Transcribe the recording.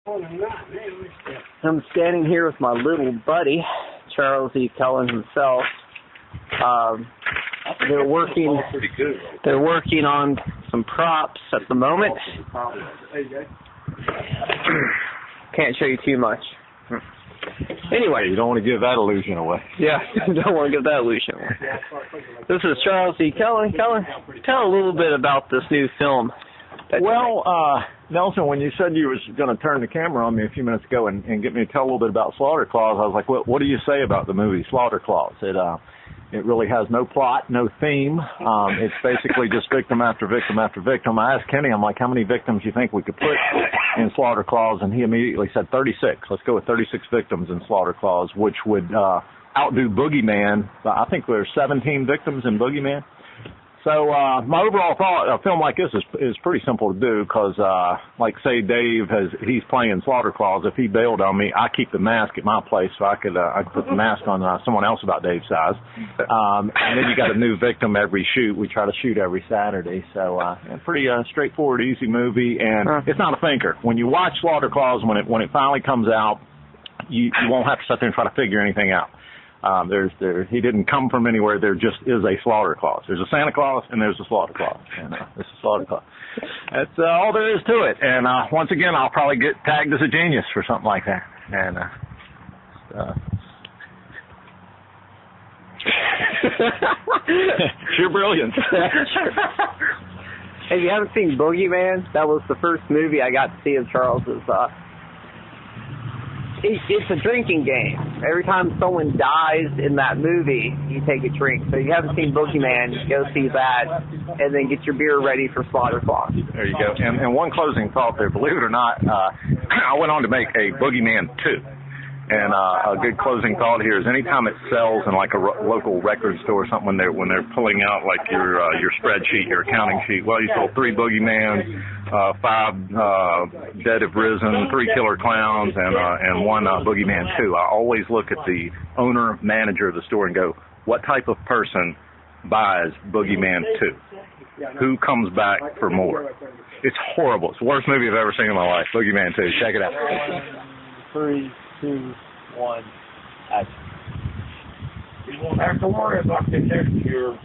I'm standing here with my little buddy, Charles E. Cullen himself. They're working on some props at the moment. Can't show you too much. Anyway, you don't want to give that illusion away. Yeah, don't want to give that illusion away. This is Charles E. Cullen. Cullen, tell a little bit about this new film. Well, Nelson, when you said you was going to turn the camera on me a few minutes ago and get me to tell a little bit about Slaughter Claus, I was like, what do you say about the movie Slaughter Claus? It really has no plot, no theme. It's basically just victim after victim after victim. I asked Kenny, I'm like, how many victims do you think we could put in Slaughter Claus? And he immediately said 36. Let's go with 36 victims in Slaughter Claus, which would outdo Boogeyman. I think there's 17 victims in Boogeyman. So my overall thought, a film like this is pretty simple to do because, like say Dave he's playing Slaughter Claus. If he bailed on me, I keep the mask at my place so I could put the mask on someone else about Dave's size. And then you got a new victim every shoot. We try to shoot every Saturday. So pretty straightforward, easy movie, and it's not a thinker. When you watch Slaughter Claus, when it finally comes out, you won't have to sit there and try to figure anything out. He didn't come from anywhere. There just is a Slaughter Claus. There's a Santa Claus and there's a Slaughter Claus. And this is Slaughter Claus. That's all there is to it. And once again, I'll probably get tagged as a genius for something like that. And sheer brilliance. Hey, if you haven't seen Boogeyman, that was the first movie I got to see of Charles's. It's a drinking game. Every time someone dies in that movie, you take a drink. So if you haven't seen Boogeyman, go see that, and then get your beer ready for Slaughter Claus. There you go. And one closing thought there. Believe it or not, I went on to make a Boogeyman 2. And a good closing thought here is anytime it sells in like a local record store or something, when they're pulling out like your spreadsheet, your accounting sheet, well, you sold 3 Boogeymans, 5 Dead Have Risen, 3 Killer Clowns, and 1 Boogeyman 2. I always look at the owner, manager of the store and go, what type of person buys Boogeyman 2? Who comes back for more? It's horrible. It's the worst movie I've ever seen in my life. Boogeyman 2. Check it out. 3, 2, 1, action. You won't have to worry about the next year.